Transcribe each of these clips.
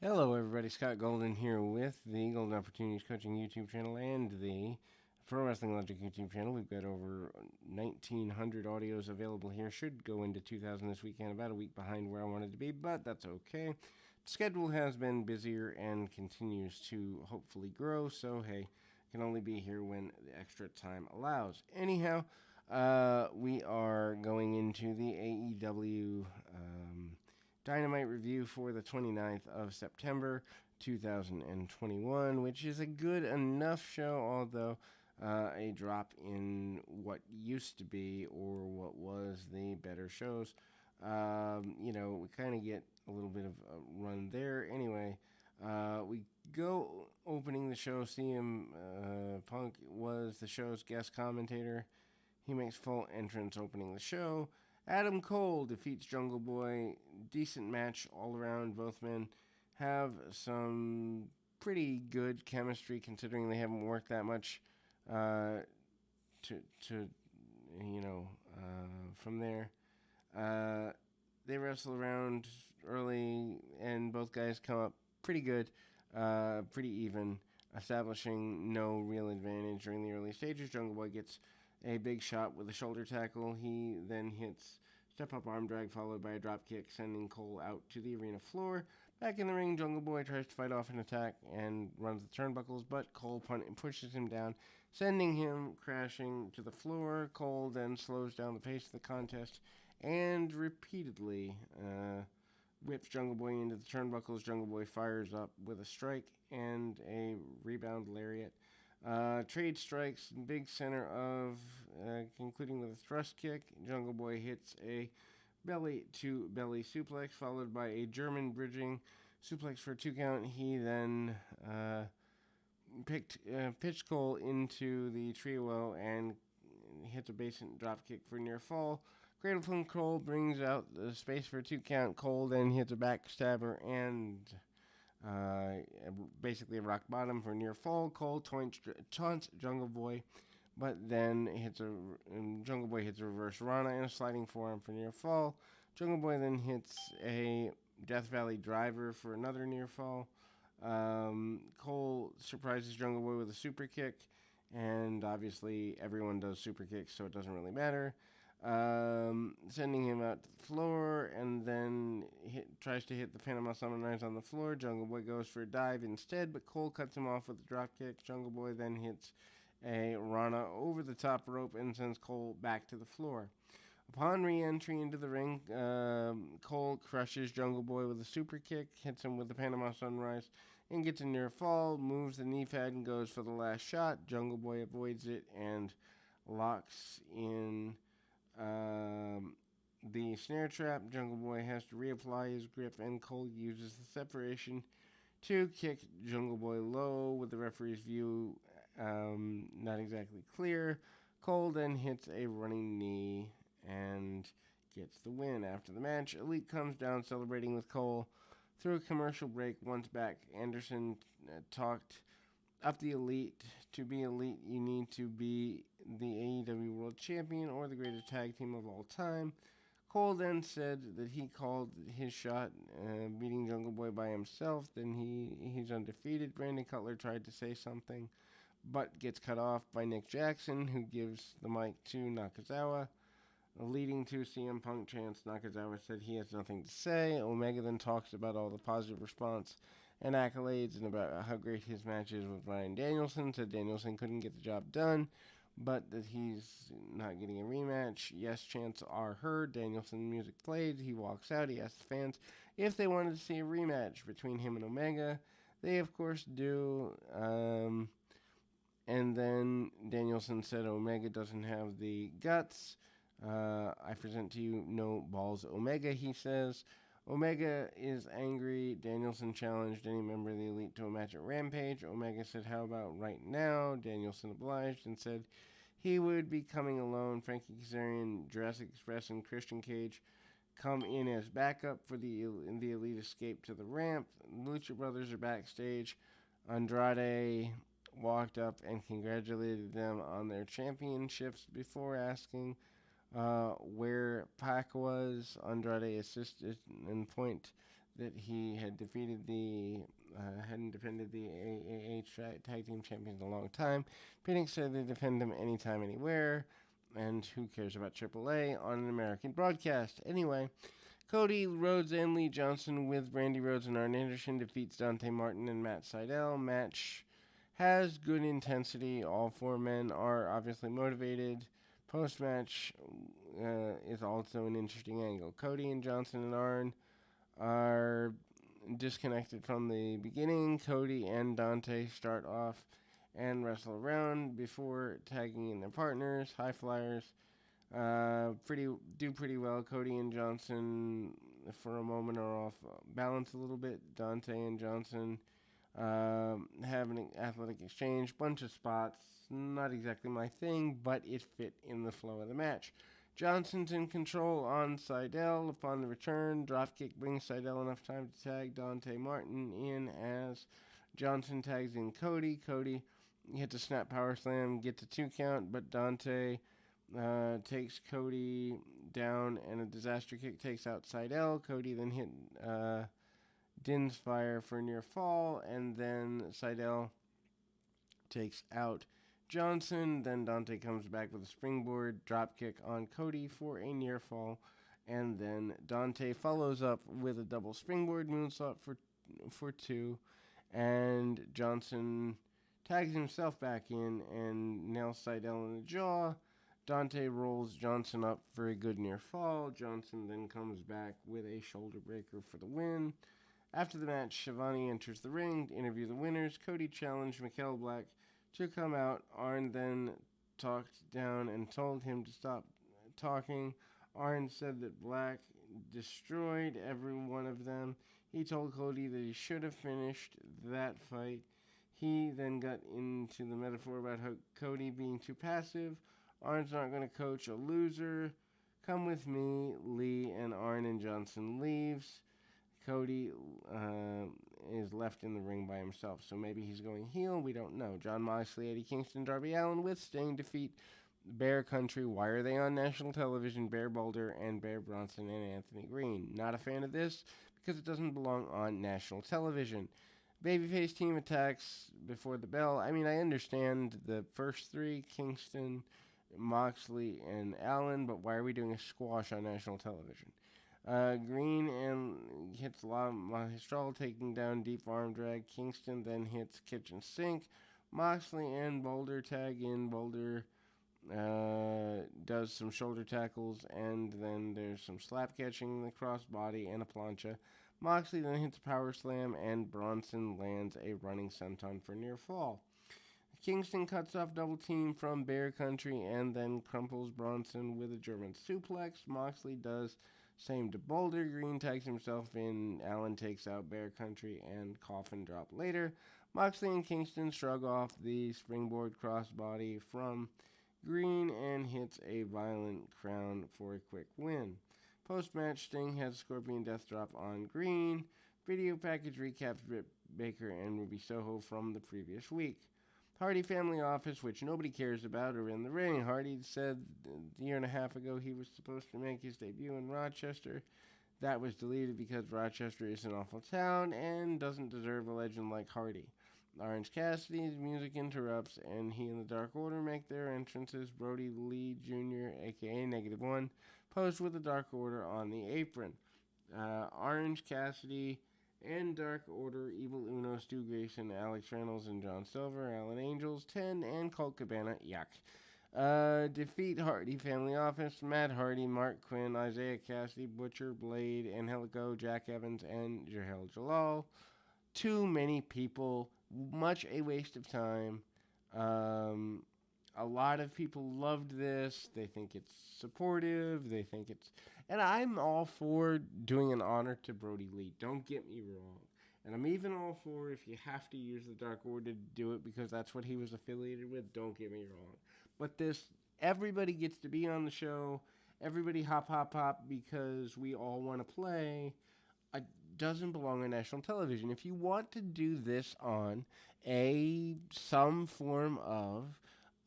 Hello, everybody. Scott Golden here with the Golden Opportunities Coaching YouTube channel and the Pro Wrestling Logic YouTube channel. We've got over 1,900 audios available here. Should go into 2,000 this weekend, about a week behind where I wanted to be, but that's okay. Schedule has been busier and continues to hopefully grow, so hey, can only be here when the extra time allows. Anyhow, we are going into the AEW Dynamite review for the 29th of September 2021, which is a good enough show, although a drop in what used to be or what was the better shows. We kind of get a little bit of a run there. Anyway, we go opening the show. CM Punk was the show's guest commentator. He makes full entrance opening the show. Adam Cole defeats Jungle Boy. Decent match all around. Both men have some pretty good chemistry considering they haven't worked that much uh, to from there. Uh, they wrestle around early, and both guys come up pretty good, pretty even, establishing no real advantage during the early stages. Jungle Boy gets a big shot with a shoulder tackle. He then hits step up arm drag followed by a drop kick, sending Cole out to the arena floor. Back in the ring, Jungle Boy tries to fight off an attack and runs the turnbuckles, but Cole pushes him down, sending him crashing to the floor. Cole then slows down the pace of the contest and repeatedly whips Jungle Boy into the turnbuckles. Jungle Boy fires up with a strike and a rebound lariat. Trade strikes, big center of, concluding with a thrust kick. Jungle Boy hits a belly to belly suplex, followed by a German bridging suplex for a 2 count. He then pitched Cole into the trio and hits a basement drop kick for near fall. Cradle from Cole brings out the space for a 2 count. Cole then hits a backstabber and uh, basically a rock bottom for near fall. Cole taunts Jungle Boy, but then Jungle Boy hits a reverse Rana and a sliding forearm for near fall. Jungle Boy then hits a Death Valley driver for another near fall. Cole surprises Jungle Boy with a super kick, and obviously everyone does super kicks, so it doesn't really matter. Sending him out to the floor, and then tries to hit the Panama Sunrise on the floor. Jungle Boy goes for a dive instead, but Cole cuts him off with a drop kick. Jungle Boy then hits a Rana over the top rope and sends Cole back to the floor. Upon re-entry into the ring, Cole crushes Jungle Boy with a super kick, hits him with the Panama Sunrise, and gets a near fall, moves the knee pad and goes for the last shot. Jungle Boy avoids it and locks in the snare trap. Jungle Boy has to reapply his grip, and Cole uses the separation to kick Jungle Boy low with the referee's view not exactly clear. Cole then hits a running knee and gets the win. After the match, Elite comes down celebrating with Cole. Through a commercial break, once back, Anderson talked up the Elite. To be Elite, you need to be the AEW World Champion or the greatest tag team of all time. Cole then said that he called his shot, beating Jungle Boy by himself. Then he's undefeated. Brandon Cutler tried to say something, but gets cut off by Nick Jackson, who gives the mic to Nakazawa. Leading to CM Punk chants, Nakazawa said he has nothing to say. Omega then talks about all the positive response and accolades and about how great his match is with Bryan Danielson. Said Danielson couldn't get the job done, but that he's not getting a rematch. Yes chants are heard. Danielson music played. He walks out. He asks fans if they wanted to see a rematch between him and Omega. They, of course, do. And then Danielson said Omega doesn't have the guts. I present to you no balls Omega, he says. Omega is angry. Danielson challenged any member of the Elite to a match at Rampage. Omega said, how about right now? Danielson obliged and said he would be coming alone. Frankie Kazarian, Jurassic Express, and Christian Cage come in as backup for the Elite escape to the ramp. Lucha Brothers are backstage. Andrade walked up and congratulated them on their championships before asking where Pac was. Andrade assisted and point that he had hadn't defended the AAH Tag Team Champions in a long time. Phoenix said they defend them anytime, anywhere, and who cares about AAA on an American broadcast? Anyway, Cody Rhodes and Lee Johnson with Brandy Rhodes and Arn Anderson defeats Dante Martin and Matt Sydal. Match has good intensity. All four men are obviously motivated. Post-match is also an interesting angle. Cody and Johnson and Arn are disconnected from the beginning. Cody and Dante start off and wrestle around before tagging in their partners. High flyers do pretty well. Cody and Johnson for a moment are off balance a little bit. Dante and Johnson have an athletic exchange, bunch of spots. Not exactly my thing, but it fit in the flow of the match. Johnson's in control on Sydal. Upon the return, dropkick brings Sydal enough time to tag Dante Martin in as Johnson tags in Cody. Cody hits a snap power slam, gets a 2 count, but Dante takes Cody down, and a disaster kick takes out Sydal. Cody then hit Din's Fire for near fall, and then Sydal takes out Johnson. Then Dante comes back with a springboard dropkick on Cody for a near fall, and then Dante follows up with a double springboard moonsault for 2, and Johnson tags himself back in and nails Sydal in the jaw. Dante rolls Johnson up for a good near fall. Johnson then comes back with a shoulder breaker for the win. After the match, Shivani enters the ring to interview the winners. Cody challenged Mikael Black to come out. Arn then talked down and told him to stop talking. Arn said that Black destroyed every one of them. He told Cody that he should have finished that fight. He then got into the metaphor about how Cody being too passive. Arn's not going to coach a loser. Come with me. Lee and Arn and Johnson leaves. Cody is left in the ring by himself, so maybe he's going heel. We don't know. Jon Moxley, Eddie Kingston, Darby Allin with Sting defeat Bear Country. Why are they on national television? Bear Boulder and Bear Bronson and Anthony Green. Not a fan of this because it doesn't belong on national television. Babyface team attacks before the bell. I mean, I understand the first 3, Kingston, Moxley, and Allen, but why are we doing a squash on national television? Green and hits Magistral, taking down deep arm drag. Kingston then hits kitchen sink. Moxley and Boulder tag in. Boulder does some shoulder tackles, and then there's some slap catching, the crossbody, and a plancha. Moxley then hits a power slam, and Bronson lands a running senton for near fall. Kingston cuts off double team from Bear Country and then crumples Bronson with a German suplex. Moxley does same to Boulder. Green tags himself in. Allen takes out Bear Country and coffin drop later. Moxley and Kingston shrug off the springboard crossbody from Green and hits a violent crown for a quick win. Post-match, Sting has Scorpion Death Drop on Green. Video package recaps Britt Baker and Ruby Soho from the previous week. Hardy Family Office, which nobody cares about, are in the ring. Hardy said a year and a half ago he was supposed to make his debut in Rochester. That was deleted because Rochester is an awful town and doesn't deserve a legend like Hardy. Orange Cassidy's music interrupts, and he and the Dark Order make their entrances. Brody Lee Jr., a.k.a. Negative One, posed with the Dark Order on the apron. Orange Cassidy and Dark Order, Evil Uno, Stu Grayson, Alex Reynolds, and John Silver, Alan Angels, 10, and Colt Cabana, defeat Hardy Family Office, Matt Hardy, Mark Quinn, Isaiah Cassidy, Butcher, Blade, Angelico, Jack Evans, and Jahel Jalal. Too many people, much a waste of time. A lot of people loved this. They think it's supportive. They think it's... And I'm all for doing an honor to Brody Lee. Don't get me wrong. And I'm even all for if you have to use the Dark Order to do it because that's what he was affiliated with. Don't get me wrong. But this, everybody gets to be on the show. Everybody hop because we all want to play. It doesn't belong on national television. If you want to do this on some form of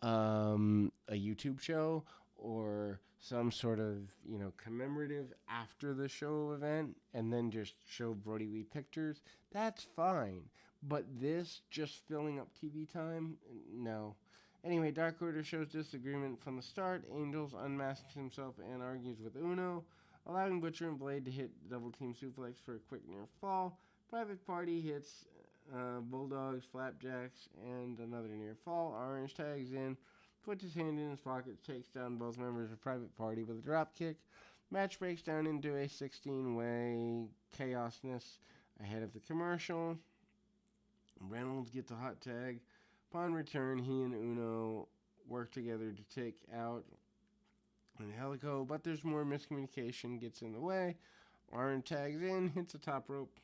a YouTube show or some sort of, commemorative after the show event and then just show Brody Lee pictures, that's fine. But this just filling up TV time, no. Anyway, Dark Order shows disagreement from the start. Angels unmasks himself and argues with Uno, allowing Butcher and Blade to hit double team suplex for a quick near fall. Private Party hits Bulldogs, Flapjacks, and another near fall. Orange tags in, puts his hand in his pocket, takes down both members of Private Party with a drop kick. Match breaks down into a 16-way chaosness ahead of the commercial. Reynolds gets a hot tag. Upon return, he and Uno work together to take out Angelico, but there's more miscommunication, gets in the way. Arn tags in, hits the top rope,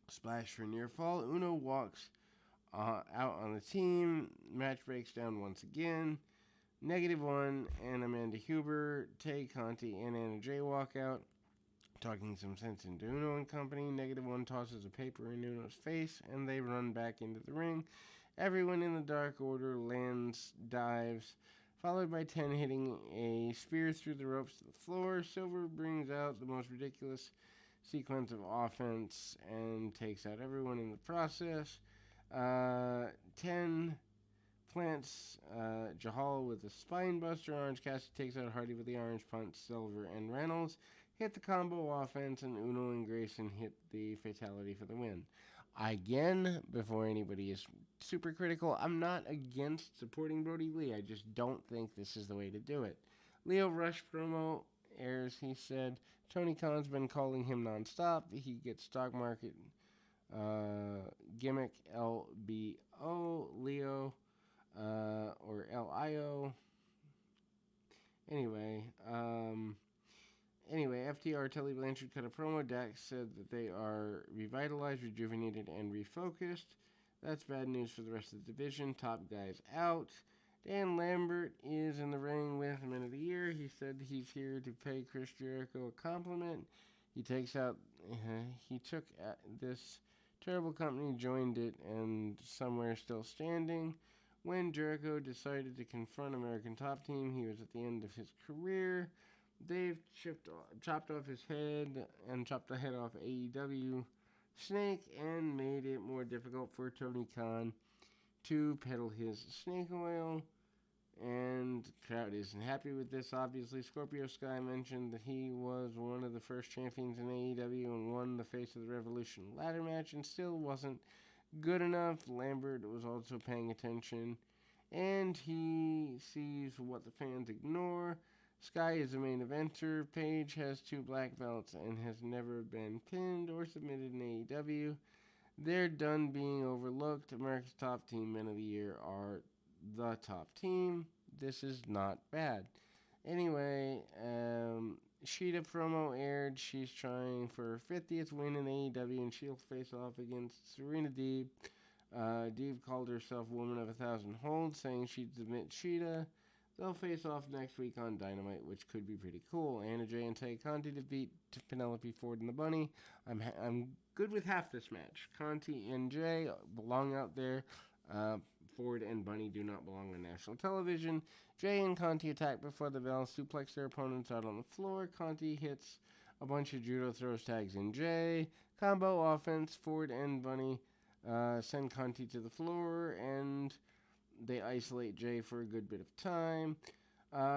splash for near fall. Uno walks out on the team. Match breaks down once again. -1 and Amanda Huber, Tay Conti, and Anna Jay walk out, talking some sense into Uno and company. -1 tosses a paper in Uno's face, and they run back into the ring. Everyone in the Dark Order lands dives, followed by 10 hitting a spear through the ropes to the floor. Silver brings out the most ridiculous sequence of offense and takes out everyone in the process. 10 plants Jahal with a spine buster. Orange Cassidy takes out Hardy with the orange punch. Silver and Reynolds hit the combo offense, and Uno and Grayson hit the fatality for the win. Again, before anybody is super critical, I'm not against supporting Brody Lee. I just don't think this is the way to do it. Leo Rush promo airs. He said Tony Khan's been calling him nonstop. He gets stock market gimmick LBO, Leo, or LIO. Anyway, FTR, Tully Blanchard cut a promo. Dax said that they are revitalized, rejuvenated, and refocused. That's bad news for the rest of the division. Top guys out. Dan Lambert is in the ring with Men of the Year. He said he's here to pay Chris Jericho a compliment. He took this terrible company, joined it, and somewhere still standing. When Jericho decided to confront American Top Team, he was at the end of his career. They've chopped off his head and chopped the head off AEW Snake and made it more difficult for Tony Khan to peddle his snake oil. And crowd isn't happy with this, obviously. Scorpio Sky mentioned that he was one of the first champions in AEW and won the Face of the Revolution ladder match and still wasn't good enough. Lambert was also paying attention, and he sees what the fans ignore. Sky is the main eventer. Paige has 2 black belts and has never been pinned or submitted in AEW. They're done being overlooked. America's Top Team Men of the Year are the top team. This is not bad. Anyway, Sheeta promo aired. She's trying for her 50th win in AEW, and she'll face off against Serena Deeb. Deeb called herself Woman of 1,000 Holds, saying she'd submit Sheeta. They'll face off next week on Dynamite, which could be pretty cool. Anna Jay and Tay Conti defeat Penelope Ford and the Bunny. I'm good with half this match. Conti and Jay belong out there. Ford and Bunny do not belong on national television. Jay and Conti attack before the bell, suplex their opponents out on the floor. Conti hits a bunch of judo throws, tags in Jay. Combo offense. Ford and Bunny send Conti to the floor, and they isolate Jay for a good bit of time.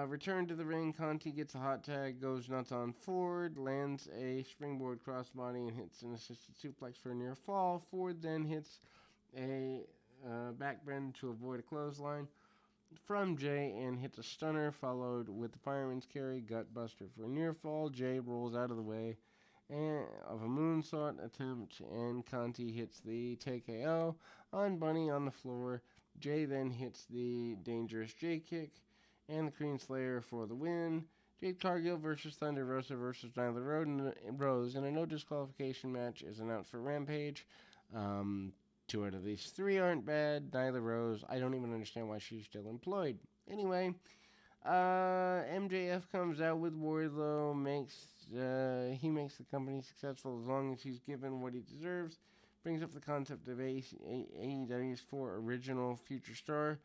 Return to the ring. Conti gets a hot tag, goes nuts on Ford, lands a springboard crossbody and hits an assisted suplex for a near fall. Ford then hits a backbend to avoid a clothesline from Jay and hits a stunner, followed with the fireman's carry, gutbuster for a near fall. Jay rolls out of the way of a moonsault attempt, and Conti hits the TKO on Bunny on the floor. Jay then hits the dangerous J kick and the Queen Slayer for the win. Jade Cargill versus Thunder Rosa versus Nyla Rose in a no disqualification match is announced for Rampage. 2 out of these 3 aren't bad. Nyla Rose, I don't even understand why she's still employed. Anyway, MJF comes out with Wardlow, he makes the company successful as long as he's given what he deserves. Brings up the concept of AEW's 4 original future star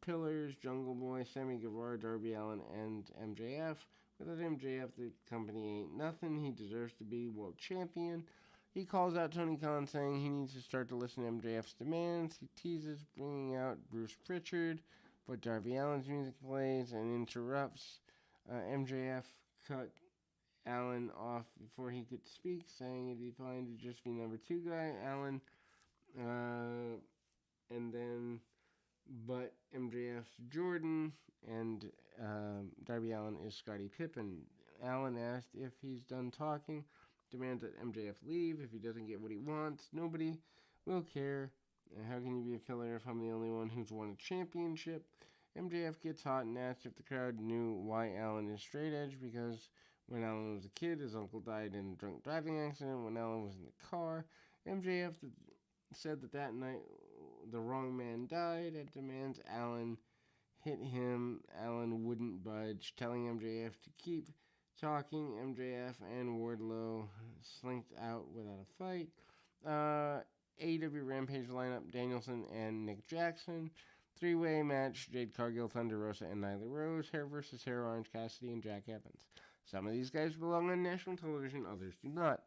pillars: Jungle Boy, Sammy Guevara, Darby Allin, and MJF. Without MJF, the company ain't nothing. He deserves to be world champion. He calls out Tony Khan, saying he needs to start to listen to MJF's demands. He teases bringing out Bruce Pritchard, but Darby Allin's music plays and interrupts. MJF cut Allin off before he could speak, saying it'd be fine to just be number two guy. Allin, and then, but MJF's Jordan, and Darby Allin is Scottie Pippen. Allin asked if he's done talking, demands that MJF leave. If he doesn't get what he wants, nobody will care. How can you be a filler if I'm the only one who's won a championship? MJF gets hot and asks if the crowd knew why Allin is straight edge, because when Allin was a kid, his uncle died in a drunk driving accident when Allin was in the car. MJF said that night the wrong man died and demands Allin hit him. Allin wouldn't budge, telling MJF to keep talking. MJF and Wardlow slinked out without a fight. AEW Rampage lineup: Danielson and Nick Jackson. Three-way match: Jade Cargill, Thunder Rosa, and Nyla Rose. Hair versus hair: Orange Cassidy and Jack Evans. Some of these guys belong on national television, others do not.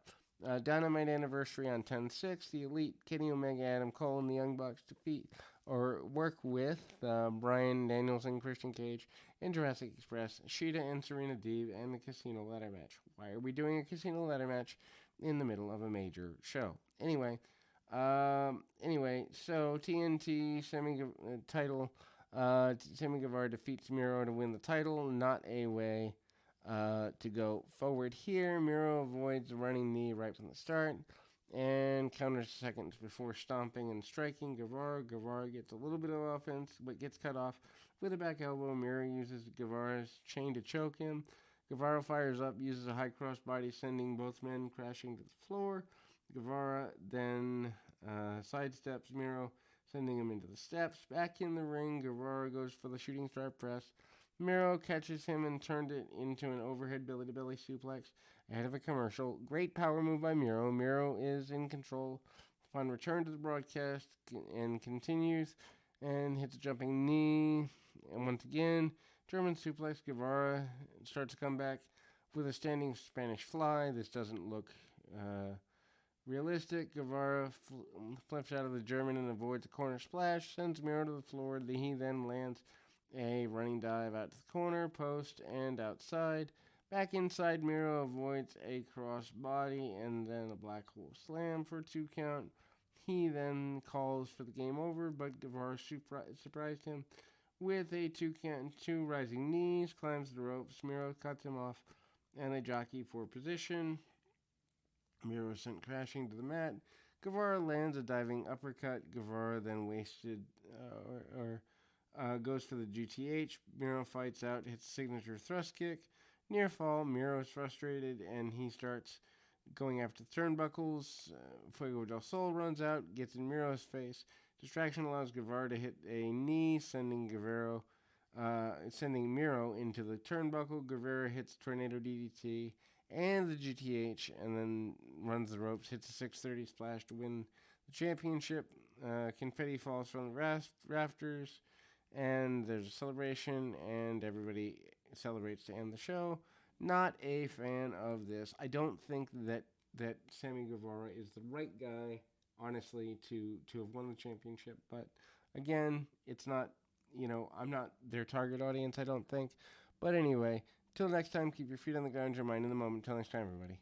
Dynamite Anniversary on 10/6. The Elite, Kenny Omega, Adam Cole, and the Young Bucks defeat or work with Bryan Danielson, Christian Cage, and Jurassic Express, Sheeta and Serena Deeb, and the Casino Ladder match. Why are we doing a Casino Ladder match in the middle of a major show? Anyway, so TNT title. Sammy Guevara defeats Miro to win the title. Not a way to go forward here. Miro avoids the running knee right from the start and counters seconds before stomping and striking Guevara. Guevara gets a little bit of offense, but gets cut off with a back elbow. Miro uses Guevara's chain to choke him. Guevara fires up, uses a high crossbody, sending both men crashing to the floor. Guevara then sidesteps Miro, sending him into the steps. Back in the ring, Guevara goes for the shooting star press. Miro catches him and turned it into an overhead belly-to-belly suplex ahead of a commercial. Great power move by Miro. Miro is in control upon return to the broadcast and continues and hits a jumping knee. And once again, German suplex. Guevara starts to come back with a standing Spanish fly. This doesn't look realistic. Guevara flips out of the German and avoids a corner splash, sends Miro to the floor. He then lands a running dive out to the corner, post, and outside. Back inside, Miro avoids a cross body and then a black hole slam for a 2 count. He then calls for the game over, but Guevara surprised him with a 2 count and 2 rising knees, climbs the ropes. Miro cuts him off, and they jockey for position. Miro is sent crashing to the mat. Guevara lands a diving uppercut. Guevara then goes for the GTH. Miro fights out, hits signature thrust kick. Near fall, Miro is frustrated, and he starts going after the turnbuckles. Fuego del Sol runs out, gets in Miro's face. Distraction allows Guevara to hit a knee, sending Miro into the turnbuckle. Guevara hits Tornado DDT and the GTH, and then runs the ropes, hits a 630 splash to win the championship. Confetti falls from the rafters, and there's a celebration, and everybody celebrates to end the show. Not a fan of this. I don't think that Sammy Guevara is the right guy, honestly, to have won the championship. But again, it's not, I'm not their target audience, I don't think. But anyway, till next time, keep your feet on the ground, your mind in the moment. Till next time, everybody.